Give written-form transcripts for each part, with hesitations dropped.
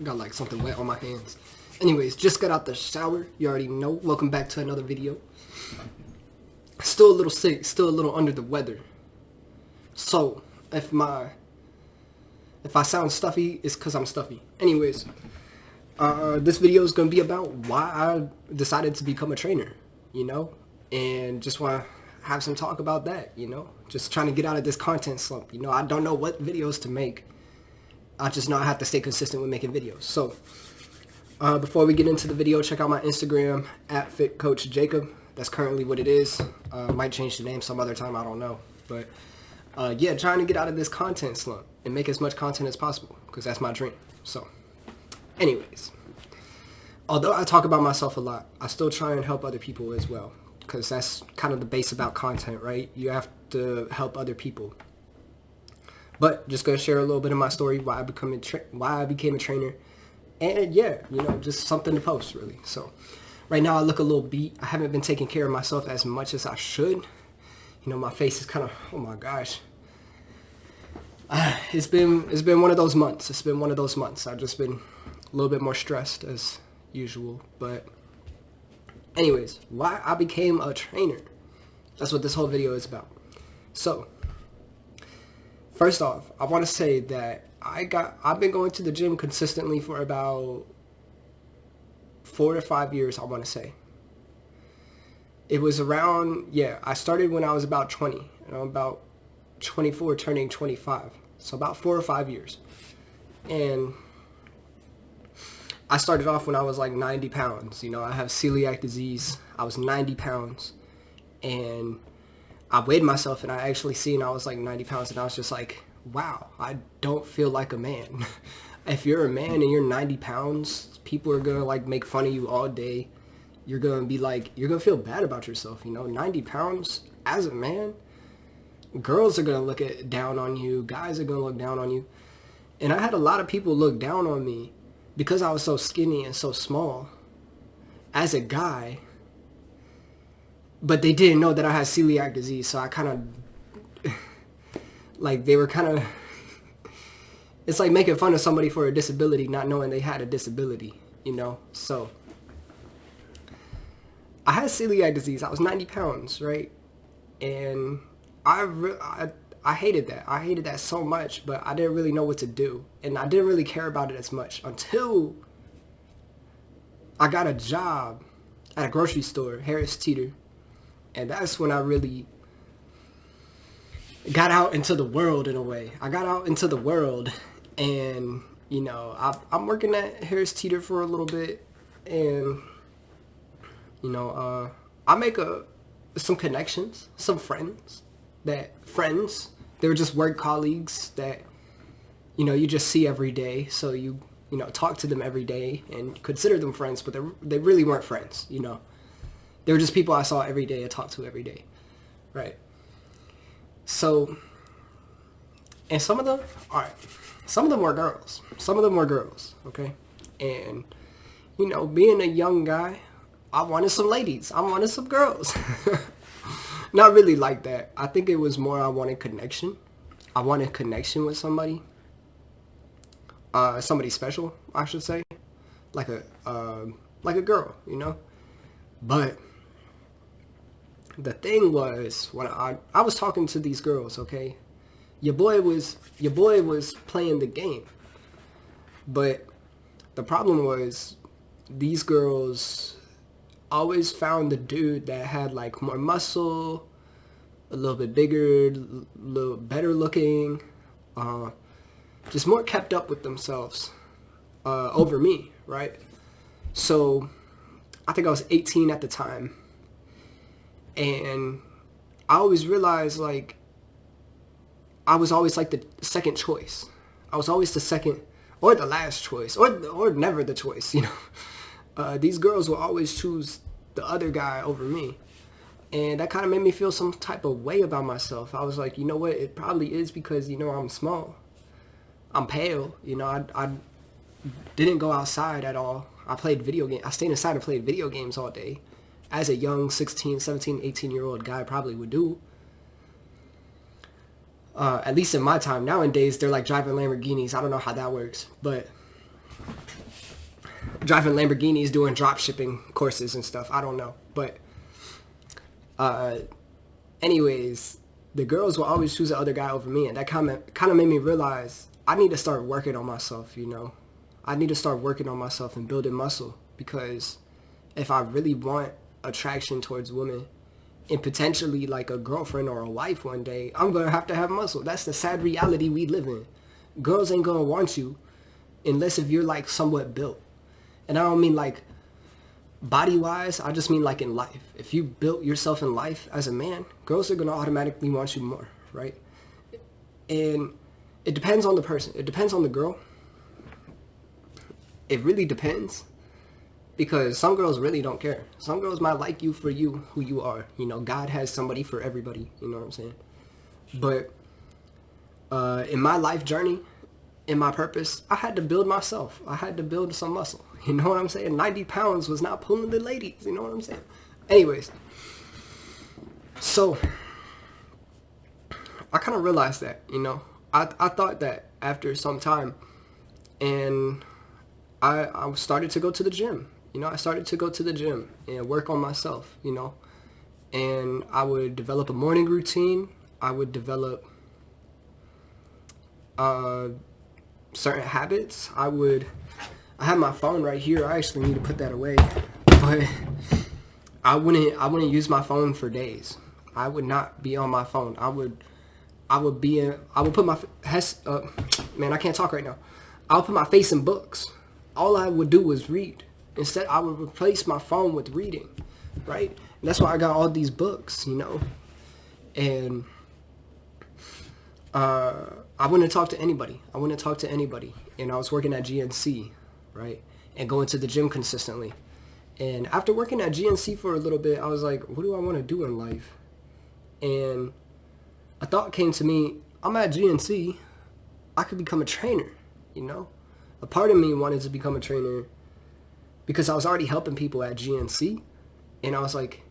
Got like something wet on my hands. Anyways, just got out the shower. You already know. Welcome back to another video. Still a little sick, still a little under the weather. So, if I sound stuffy, it's because I'm stuffy. Anyways, this video is going to be about why I decided to become a trainer, you know? And just want to have some talk about that, you know? Just trying to get out of this content slump, you know? I don't know what videos to make. I just know I have to stay consistent with making videos. So, before we get into the video, check out my Instagram, @FitCoachJacob. That's currently what it is. Might change the name some other time, I don't know. But, yeah, trying to get out of this content slump and make as much content as possible, because that's my dream. So, anyways, although I talk about myself a lot, I still try and help other people as well, because that's kind of the base about content, right? You have to help other people. But just gonna share a little bit of my story, why I became a trainer, and yeah, you know, just something to post really. So right now I look a little beat. I haven't been taking care of myself as much as I should. You know, my face is kind of, oh my gosh. It's been one of those months. It's been one of those months. I've just been a little bit more stressed as usual. But anyways, why I became a trainer. That's what this whole video is about. So first off, I want to say that I've been going to the gym consistently for about 4 to 5 years, I want to say. It was around, yeah, I started when I was about 20, and I'm about 24 turning 25. So about 4 or 5 years. And I started off when I was like 90 pounds. You know, I have celiac disease. I was 90 pounds. And I weighed myself and I actually seen I was like 90 pounds and I was just like, wow, I don't feel like a man. If you're a man and you're 90 pounds, people are going to like make fun of you all day. You're going to be like, you're going to feel bad about yourself, you know, 90 pounds as a man. Girls are going to look down on you. Guys are going to look down on you. And I had a lot of people look down on me because I was so skinny and so small as a guy. But they didn't know that I had celiac disease, so I kind of, like, they were kind of, it's like making fun of somebody for a disability, not knowing they had a disability, you know? So, I had celiac disease. I was 90 pounds, right? And I hated that. I hated that so much, but I didn't really know what to do. And I didn't really care about it as much until I got a job at a grocery store, Harris Teeter. And that's when I really got out into the world in a way. I got out into the world and, you know, I'm working at Harris Teeter for a little bit and, you know, I make some connections, some friends. They were just work colleagues that, you know, you just see every day. So you know, talk to them every day and consider them friends, but they really weren't friends, you know. They were just people I saw every day and talked to every day, right? So, and some of them were girls. Some of them were girls, okay? And, you know, being a young guy, I wanted some ladies. I wanted some girls. Not really like that. I think it was more I wanted connection. I wanted connection with somebody. Somebody special, I should say. Like a girl, you know? But the thing was, when I was talking to these girls, okay, your boy was playing the game, but the problem was these girls always found the dude that had like more muscle, a little bit bigger, a little better looking, just more kept up with themselves over me, right? So I think I was 18 at the time. And I always realized, like, I was always, like, the second choice. I was always the second or the last choice or never the choice, you know. These girls will always choose the other guy over me. And that kind of made me feel some type of way about myself. I was like, you know what? It probably is because, you know, I'm small. I'm pale. You know, I didn't go outside at all. I played video games. I stayed inside and played video games all day. As a young 16, 17, 18-year-old guy probably would do. At least in my time. Nowadays, they're like driving Lamborghinis. I don't know how that works. But driving Lamborghinis, doing drop shipping courses and stuff. I don't know. But anyways, the girls will always choose the other guy over me. And that kind of made me realize I need to start working on myself, you know. I need to start working on myself and building muscle. Because if I really want attraction towards women and potentially like a girlfriend or a wife one day, I'm going to have muscle. That's the sad reality we live in. Girls ain't going to want you unless if you're like somewhat built. And I don't mean like body-wise, I just mean like in life. If you built yourself in life as a man, girls are going to automatically want you more, right? And it depends on the person. It depends on the girl. It really depends. Because some girls really don't care. Some girls might like you for you, who you are. You know, God has somebody for everybody. You know what I'm saying? But in my life journey, in my purpose, I had to build myself. I had to build some muscle. You know what I'm saying? 90 pounds was not pulling the ladies. You know what I'm saying? Anyways. So, I kind of realized that, you know. I thought that after some time. And I started to go to the gym. You know, I started to go to the gym and work on myself, you know. And I would develop a morning routine. I would develop certain habits. I have my phone right here. I actually need to put that away. But I wouldn't use my phone for days. I would not be on my phone. I would put my man, I can't talk right now. I would put my face in books. All I would do was read. Instead, I would replace my phone with reading, right? And that's why I got all these books, you know. And I wouldn't talk to anybody. And I was working at GNC, right? And going to the gym consistently. And after working at GNC for a little bit, I was like, what do I want to do in life? And a thought came to me, I'm at GNC. I could become a trainer, you know? A part of me wanted to become a trainer because I was already helping people at GNC. And I was like,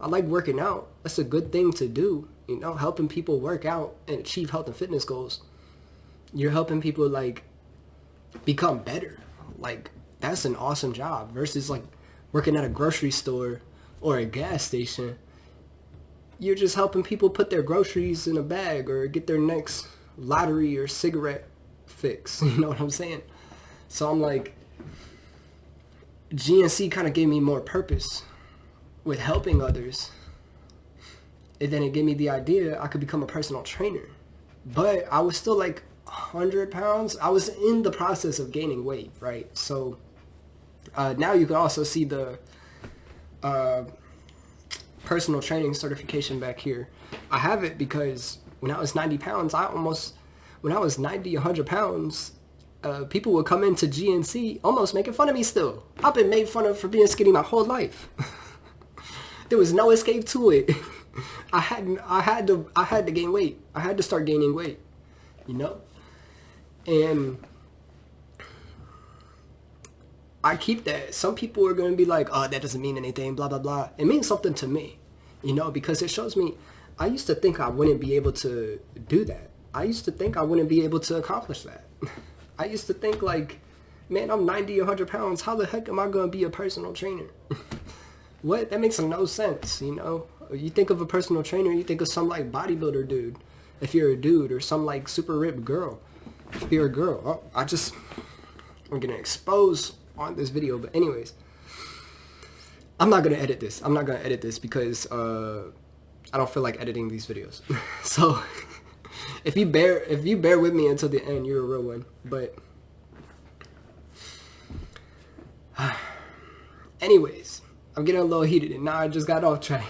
I like working out. That's a good thing to do, you know, helping people work out and achieve health and fitness goals. You're helping people like become better. Like that's an awesome job versus like working at a grocery store or a gas station. You're just helping people put their groceries in a bag or get their next lottery or cigarette fix. You know what I'm saying? So I'm like, GNC kind of gave me more purpose with helping others. And then it gave me the idea I could become a personal trainer. But I was still like 100 pounds. I was in the process of gaining weight, right? So now you can also see the personal training certification back here. I have it because when I was 90 pounds, when I was 90, 100 pounds, people would come into GNC almost making fun of me still. I've been made fun of for being skinny my whole life. There was no escape to it. I had to gain weight. I had to start gaining weight, you know? And I keep that. Some people are going to be like, oh, that doesn't mean anything, blah, blah, blah. It means something to me, you know, because it shows me, I used to think I wouldn't be able to do that. I used to think I wouldn't be able to accomplish that. I used to think like, man, I'm 90, 100 pounds. How the heck am I going to be a personal trainer? What? That makes no sense, you know? You think of a personal trainer, you think of some like bodybuilder dude, if you're a dude, or some like super ripped girl, if you're a girl. I'm going to expose on this video, but anyways, I'm not going to edit this. I'm not going to edit this because I don't feel like editing these videos. So if you bear with me until the end, you're a real one. But anyways, I'm getting a little heated and now I just got off track.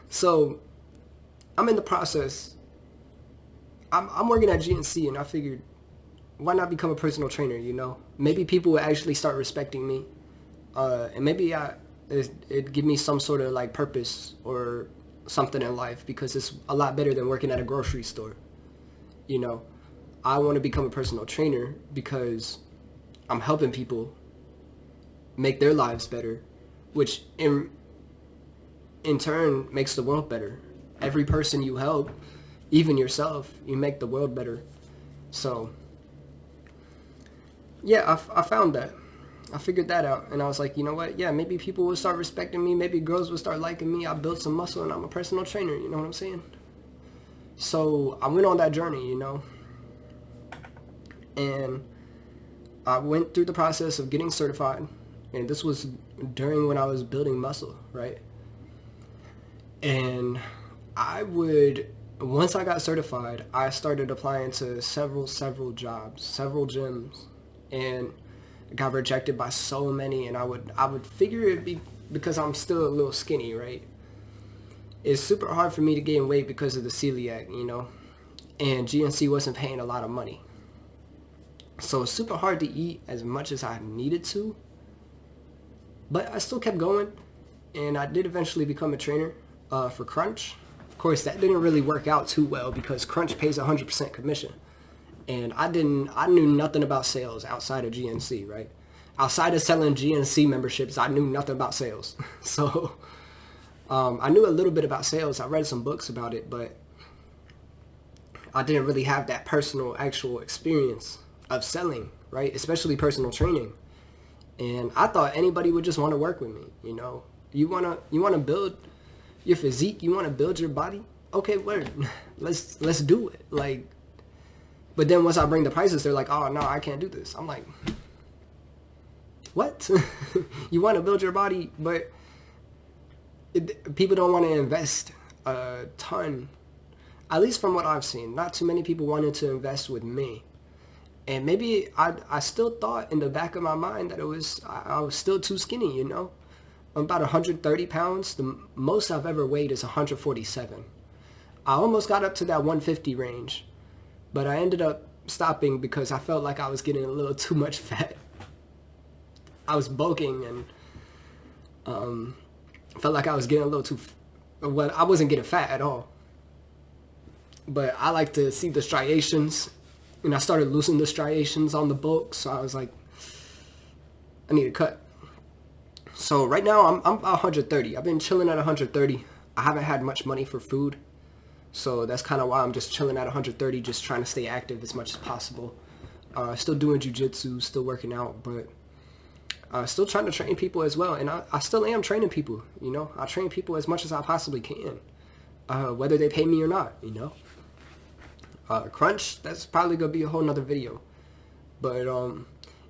So I'm in the process. I'm working at GNC and I figured, why not become a personal trainer, you know? Maybe people will actually start respecting me. And maybe it'd give me some sort of like purpose or something in life because it's a lot better than working at a grocery store. You know, I want to become a personal trainer because I'm helping people make their lives better, which in turn makes the world better. Every person you help, even yourself, you make the world better. So yeah, I found that. I figured that out, and I was like, you know what? Yeah, maybe people will start respecting me. Maybe girls will start liking me. I built some muscle, and I'm a personal trainer. You know what I'm saying? So I went on that journey, you know, and I went through the process of getting certified, and this was during when I was building muscle, right? And once I got certified, I started applying to several jobs, several gyms, and got rejected by so many. And I would figure it'd be because I'm still a little skinny, right? It's super hard for me to gain weight because of the celiac, you know, and GNC wasn't paying a lot of money. So it's super hard to eat as much as I needed to, but I still kept going, and I did eventually become a trainer for Crunch. Of course, that didn't really work out too well because Crunch pays 100% commission, and I knew nothing about sales outside of GNC, right? Outside of selling GNC memberships, I knew nothing about sales. So I knew a little bit about sales. I read some books about it, but I didn't really have that personal, actual experience of selling, right? Especially personal training. And I thought anybody would just want to work with me, you know? You wanna build your physique, you wanna build your body? Okay, word. Let's do it. Like, but then once I bring the prices, they're like, oh no, I can't do this. I'm like, what? You wanna build your body, but people don't want to invest a ton. At least from what I've seen, not too many people wanted to invest with me. And maybe I still thought in the back of my mind that I was still too skinny, you know? I'm about 130 pounds. The most I've ever weighed is 147. I almost got up to that 150 range, but I ended up stopping because I felt like I was getting a little too much fat. I was bulking and felt like I was getting a little too, well, I wasn't getting fat at all. But I like to see the striations, and I started losing the striations on the bulk, so I was like, I need to cut. So right now I'm 130. I've been chilling at 130. I haven't had much money for food, so that's kind of why I'm just chilling at 130, just trying to stay active as much as possible. Still doing jiu-jitsu, still working out, but still trying to train people as well. And I still am training people, you know. I train people as much as I possibly can, whether they pay me or not, you know. Crunch, that's probably gonna be a whole nother video. But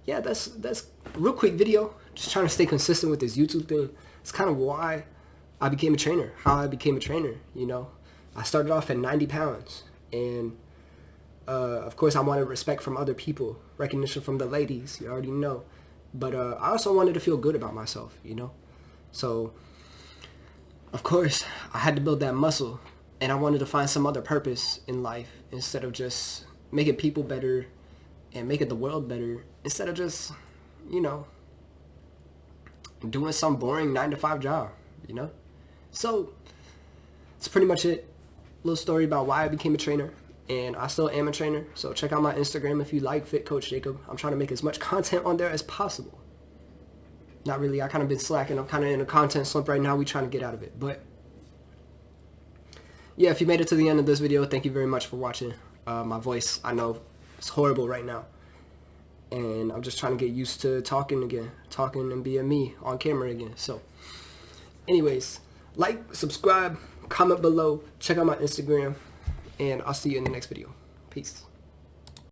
yeah, that's a real quick video. Just trying to stay consistent with this YouTube thing. It's kind of why I became a trainer, how I became a trainer, you know. I started off at 90 pounds, and of course I wanted respect from other people, recognition from the ladies, you already know. But I also wanted to feel good about myself, you know. So of course I had to build that muscle, and I wanted to find some other purpose in life instead of just making people better and making the world better, instead of just, you know, doing some boring 9-to-5 job, you know. So that's pretty much it. Little story about why I became a trainer, and I still am a trainer. So check out my Instagram if you like, Fit Coach Jacob. I'm trying to make as much content on there as possible. Not really, I kind of been slacking. I'm kind of in a content slump right now. We trying to get out of it. But yeah, if you made it to the end of this video, thank you very much for watching. My voice, I know, it's horrible right now. And I'm just trying to get used to talking again. Talking and being me on camera again. So anyways, like, subscribe, comment below, check out my Instagram, and I'll see you in the next video. Peace.